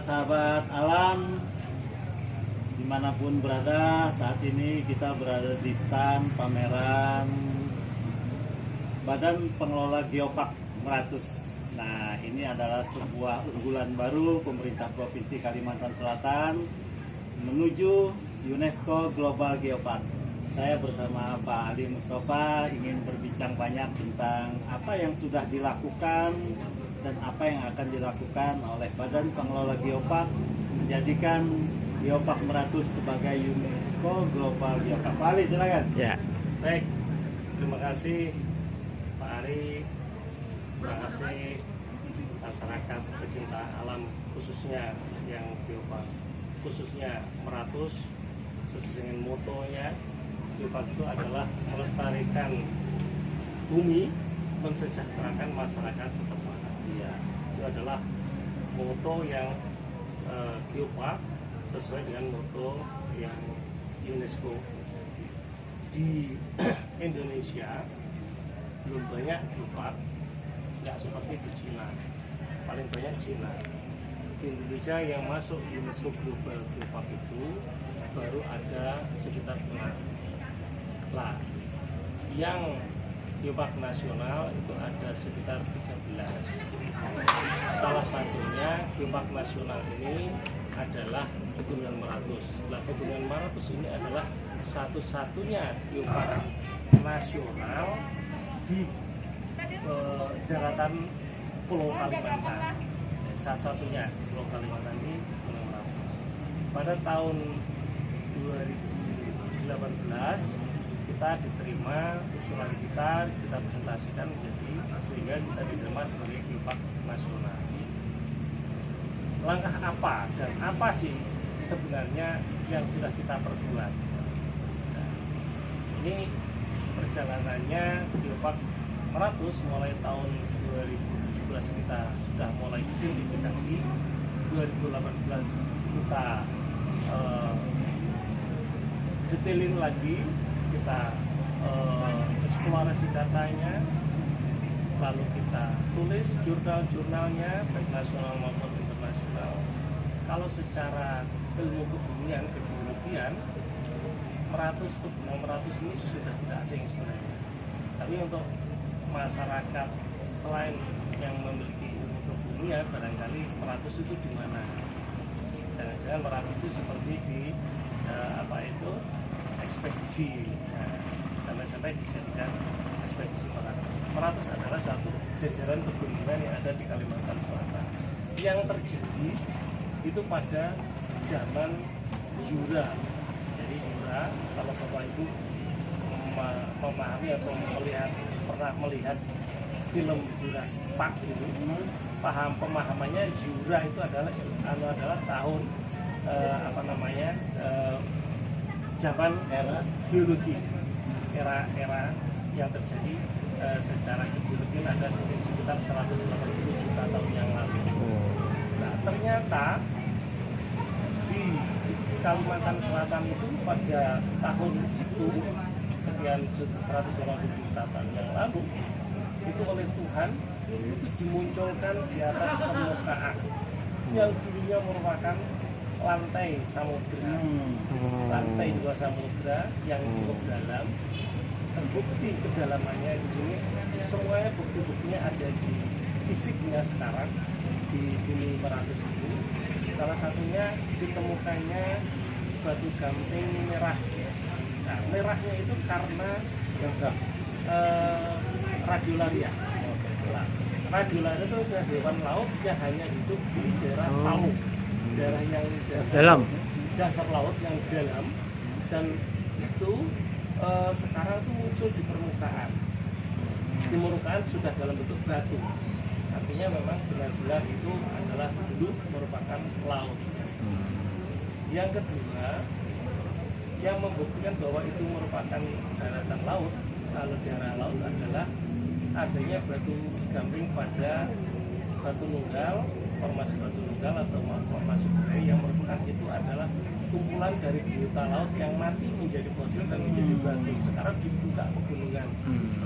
Sahabat alam dimanapun berada, saat ini kita berada di stand pameran Badan Pengelola Geopark Meratus. Nah, ini adalah sebuah unggulan baru pemerintah Provinsi Kalimantan Selatan menuju UNESCO Global Geopark. Saya bersama Pak Ali Mustafa ingin berbincang banyak tentang apa yang sudah dilakukan dan apa yang akan dilakukan oleh Badan Pengelola Geopark menjadikan Geopark Meratus sebagai UNESCO Global Geopark. Pak Ali, silakan. Ya. Baik, terima kasih Pak Ari, terima kasih masyarakat pecinta alam khususnya yang Geopark, khususnya Meratus, sesuai dengan motonya. Geopark itu adalah melestarikan bumi, mensejahterakan masyarakat setempat. Itu adalah moto yang Geopark sesuai dengan moto yang UNESCO. Di Indonesia belum banyak Geopark, nggak seperti di Cina. Paling banyak Cina. Di Indonesia yang masuk UNESCO Global Geopark itu baru ada sekitar 6. Lah, yang Geopark nasional itu ada sekitar 13. Salah satunya Geopark nasional ini adalah Pegunungan Meratus. Nah, Pegunungan Meratus ini adalah satu-satunya Geopark nasional di daratan Pulau Kalimantan. Satu-satunya Pulau Kalimantan ini Pegunungan Meratus. Pada tahun 2018 kita diterima usulan kita presentasikan menjadi sehingga bisa diterima sebagai Geopark nasional. Langkah apa dan apa sih sebenarnya yang sudah kita perbuat? Nah, ini perjalanannya Geopark Meratus mulai tahun 2017 kita sudah mulai identifikasi, 2018 kita detailin lagi, kita eksplorasi datanya, lalu kita tulis jurnal-jurnalnya baik nasional maupun internasional. Kalau secara ilmu kebumian, kegeologian, Pegunungan Meratus ini sudah tidak asing sebenarnya. Tapi untuk masyarakat selain yang memiliki ilmu kebumian, barangkali Meratus itu di mana? Jangan-jangan Meratus itu seperti di ekspedisi. Nah, sampai dijadikan ekspedisi Meratus. Meratus adalah satu jajaran pegunungan yang ada di Kalimantan Selatan. Yang terjadi itu pada zaman Jura. Jadi Jura, kalau Bapak Ibu memahami atau pernah melihat film Jurassic Park itu, pemahamannya Jura itu adalah tahun zaman era geologi, era yang terjadi secara geologi ada sekitar 180 juta tahun yang lalu. Nah, ternyata di Kalimantan Selatan itu pada tahun itu sekian 180 juta tahun yang lalu itu oleh Tuhan itu dimunculkan di atas permukaan yang dulunya merupakan lantai samudra, lantai 2 samudra yang cukup dalam. Terbukti kedalamannya di sini, semuanya bukti-buktinya ada di fisiknya sekarang di bumi Meratus ini. Salah satunya ditemukannya batu gamping merah. Nah, merahnya itu karena radiolaria. Nah, radiolaria itu adalah hewan laut yang hanya hidup di daerah laut, daerah yang dalam, dasar laut yang dalam, dan itu sekarang itu muncul di permukaan. Di permukaan sudah dalam bentuk batu. Artinya memang benar-benar itu adalah dulu merupakan laut. Yang kedua, yang membuktikan bahwa itu merupakan daratan laut, kalau daerah laut adalah adanya batu gamping pada batu nunggal, formasi batu nunggal atau formasi budaya yang merupakan itu adalah kumpulan dari biota laut yang mati menjadi fosil dan menjadi batu. Sekarang dibuka pegunungan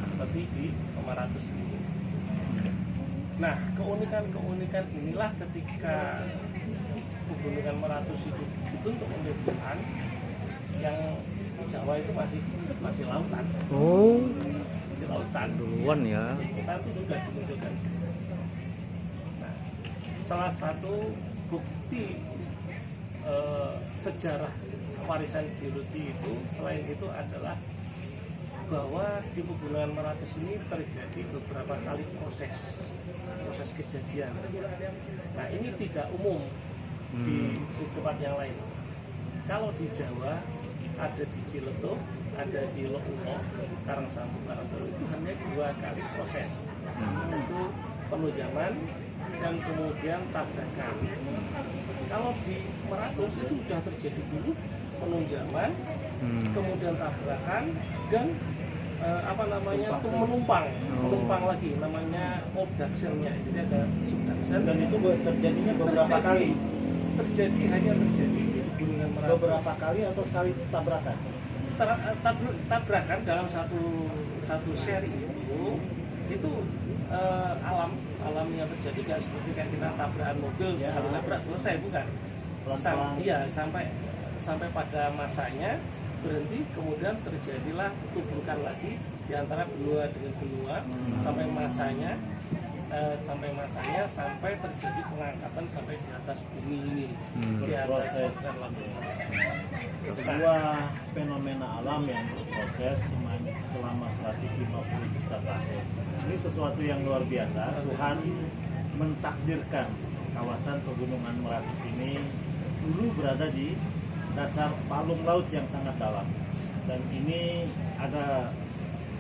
seperti di Meratus ini. Nah, keunikan-keunikan inilah ketika pegunungan Meratus itu dibentuk oleh Tuhan, yang Jawa itu masih lautan. Oh, Di lautan duluan ya. kita tuh sudah dimunculkan. Nah, salah satu bukti sejarah warisan geologi itu selain itu adalah bahwa di pegunungan Meratus ini terjadi beberapa kali proses kejadian. Nah, ini tidak umum di tempat yang lain. Kalau di Jawa ada di Ciletuh, ada di Lokumo, Karangsambu, Karangturu, itu hanya 2 kali proses, yaitu penunjaman dan kemudian tabrakan. Kalau di Meratus itu sudah terjadi dulu penunjaman, kemudian tabrakan dan menumpang lagi, namanya obductionnya. Jadi ada subduction. Dan itu terjadinya beberapa kali. Hanya terjadi di pegunungan Meratus. Beberapa kali atau sekali tabrakan? Tabrakan dalam satu seri itu alam yang terjadi nggak seperti kayak kita tabrakan mobil sekali tabrak selesai, bukan. Iya, sampai pada masanya berhenti, kemudian terjadilah tubukan lagi di antara benua dengan benua sampai masanya sampai terjadi pengangkatan sampai di atas bumi ini, di atas sebuah fenomena alam yang berproses selama 150 juta tahun. Ini sesuatu yang luar biasa. Tuhan mentakdirkan kawasan pegunungan Meratus ini dulu berada di dasar palung laut yang sangat dalam, dan ini ada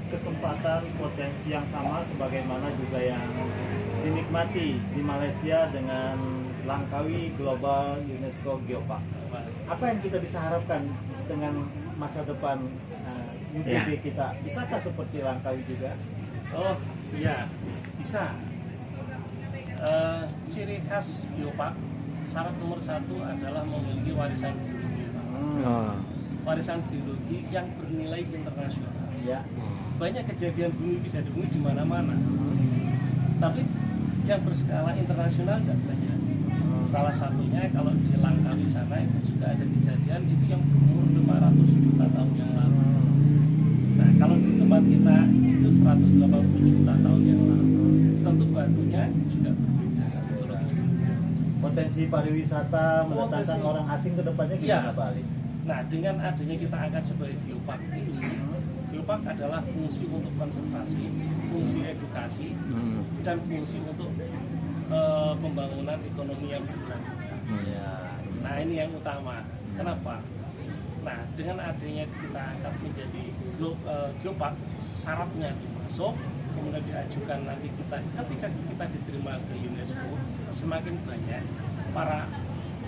kesempatan potensi yang sama sebagaimana juga yang dinikmati di Malaysia dengan Langkawi Global UNESCO Geopark. Apa yang kita bisa harapkan dengan masa depan UGG kita? Bisakah seperti Langkawi juga? Oh iya, bisa. Ciri khas Geopark, syarat nomor 1 adalah memiliki warisan geologi. Warisan geologi yang bernilai internasional. Ya. Banyak kejadian bumi bisa dibumi di mana-mana, tapi yang berskala internasional tidak banyak. Salah satunya kalau di Langkawi sana itu juga ada kejadian itu yang berumur 500 juta tahun yang lalu. Nah, kalau di tempat kita itu 180 juta tahun yang lalu, tentu batunya juga berbeda. Potensi pariwisata mendatangkan orang asing ke depannya gimana, Pak Ali? Nah, dengan adanya kita angkat sebagai geopark ini, geopark adalah fungsi untuk konservasi, fungsi edukasi, dan fungsi untuk pembangunan ekonomi yang berkelanjutan. Nah, ini yang utama. Kenapa? Nah, dengan adanya kita angkat menjadi geopark, syaratnya itu masuk, kemudian diajukan nanti ketika kita diterima ke UNESCO, semakin banyak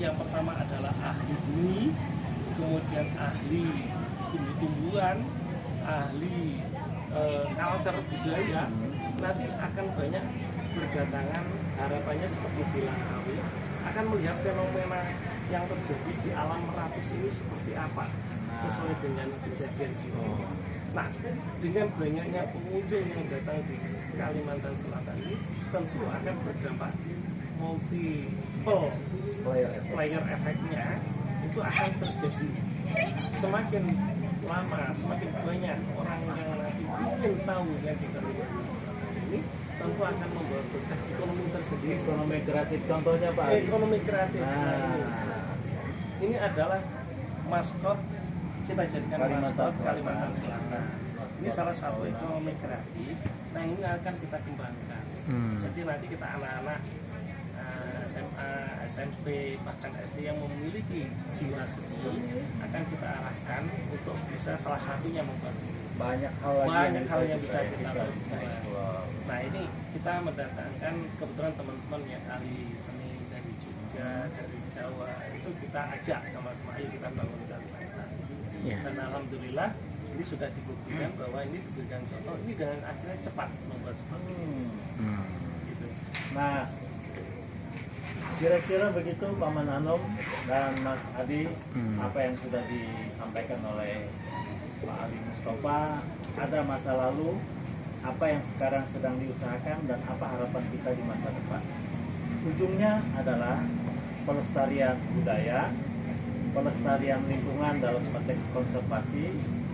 yang pertama adalah ahli bumi, kemudian ahli tumbuh-tumbuhan, ahli culture budaya, nanti akan banyak berdatangan, harapannya seperti di Langkawi, akan melihat fenomena yang terjadi di alam Meratus ini seperti apa, sesuai dengan kejadian ini. Nah, dengan banyaknya pengunjung yang datang di Kalimantan Selatan ini, tentu akan berdampak multiple player efeknya, itu akan terjadi. Semakin lama, semakin banyak orang yang nanti ingin tahu yang di Kalimantan Selatan ini, tentu akan membawa berkah ekonomi tersendiri. Ekonomi kreatif contohnya, Pak Ali? Ekonomi kreatif. Ini adalah maskot, kita jadikan maskot Kalimantan Selatan. Ini salah satu ekonomi kreatif. Nah, ini akan kita kembangkan. Jadi nanti kita anak-anak SMA, SMP, bahkan SD yang memiliki jiwa seni akan kita arahkan untuk bisa salah satunya membuat banyak hal yang bisa kita lakukan. Nah, ini kita mendatangkan kebetulan teman-teman yang ahli seni dari Jogja, dari Jawa, itu kita ajak sama-sama, ayo kita bangun Kalimantan. Dan alhamdulillah ini sudah dibuktikan bahwa ini diberikan contoh, ini dengan akhirnya cepat membuat seperti ini. Gitu. Nah, kira-kira begitu Pak Mananom dan Mas Adi, apa yang sudah disampaikan oleh Pak Ali Mustafa, ada masa lalu, apa yang sekarang sedang diusahakan, dan apa harapan kita di masa depan. Ujungnya adalah pelestarian budaya, pelestarian lingkungan dalam konteks konservasi,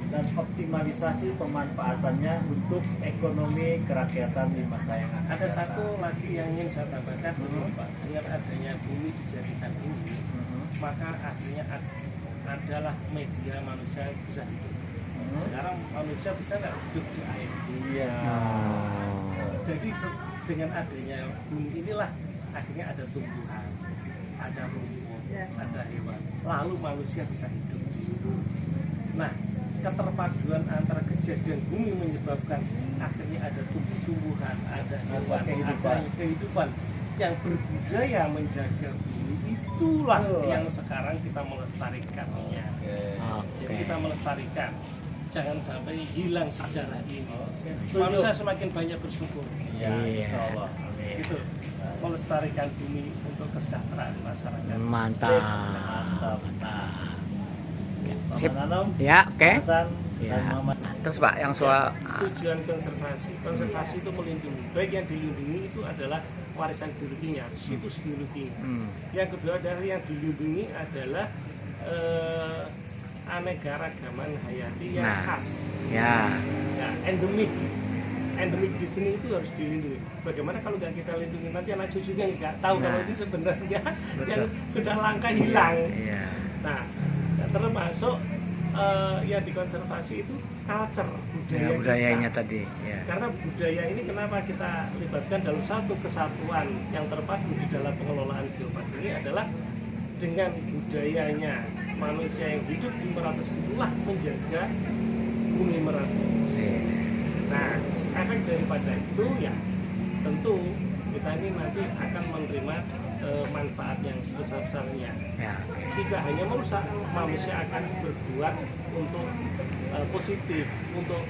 dan optimalisasi pemanfaatannya untuk ekonomi kerakyatan di masa yang akan Ada datang. satu lagi yang ingin saya tambahkan, Pak. Dengan adanya bumi dijadikan ini, maka akhirnya adalah media manusia yang bisa hidup. Sekarang manusia bisa nggak hidup di air? Iya. Jadi dengan adanya bumi inilah akhirnya ada tumbuhan, ada rumput, ada hewan. Lalu manusia bisa hidup di situ. Nah, keterpaduan antara kejadian bumi menyebabkan akhirnya ada tumbuh-tumbuhan, ada hewan, ada kehidupan yang berbudaya menjaga bumi. Itulah yang sekarang kita melestarikannya. Jadi kita melestarikan, jangan sampai hilang sejarah ini. Manusia semakin banyak bersyukur. Ya, insya Allah. Amin. Gitu. Melestarikan bumi untuk kesejahteraan masyarakat. Mantap. Sip. Paman Anom, Ya, oke. Hasan, Ya. dan Muhammad. Terus Pak, yang soal Tujuan konservasi itu melindungi. Baik yang dilindungi itu adalah warisan geologinya, situs geologinya. Yang kedua dari yang dilindungi adalah anekaragaman hayati yang Nah. khas. ya, Nah, endemik di sini itu harus dilindungi. Bagaimana kalau nggak kita lindungi, nanti anak cucunya nggak tahu kalau ini sebenarnya yang sudah langka hilang. iya. Nah, termasuk yang dikonservasi itu culture Ya, budaya budayanya kita. tadi, ya. Karena budaya ini kenapa kita libatkan dalam satu kesatuan yang terpadu di dalam pengelolaan geopark ini adalah dengan budayanya manusia yang hidup di Meratus itulah menjaga bumi Meratus. Nah, efek daripada itu ya tentu kita ini nanti akan menerima manfaat yang sebesar-besarnya. Ya. Tidak hanya merusak, manusia akan berbuat untuk positif, untuk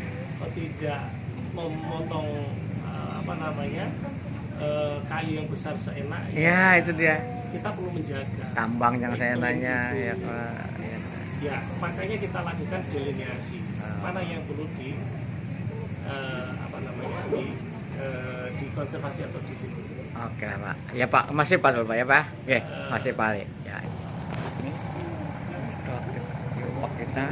tidak memotong kayu yang besar seenaknya. Ya, itu dia. Kita perlu menjaga. Tambang yang saya Itu nanya, itu. ya Pak. Ya. Ya, makanya kita lakukan delineasi. Mana yang perlu dikonservasi atau dilindungi. Oke lah Pak. Ya Pak, masih Pak dulu Pak ya Pak. Oke, masih Pak. Ya. Ini kita.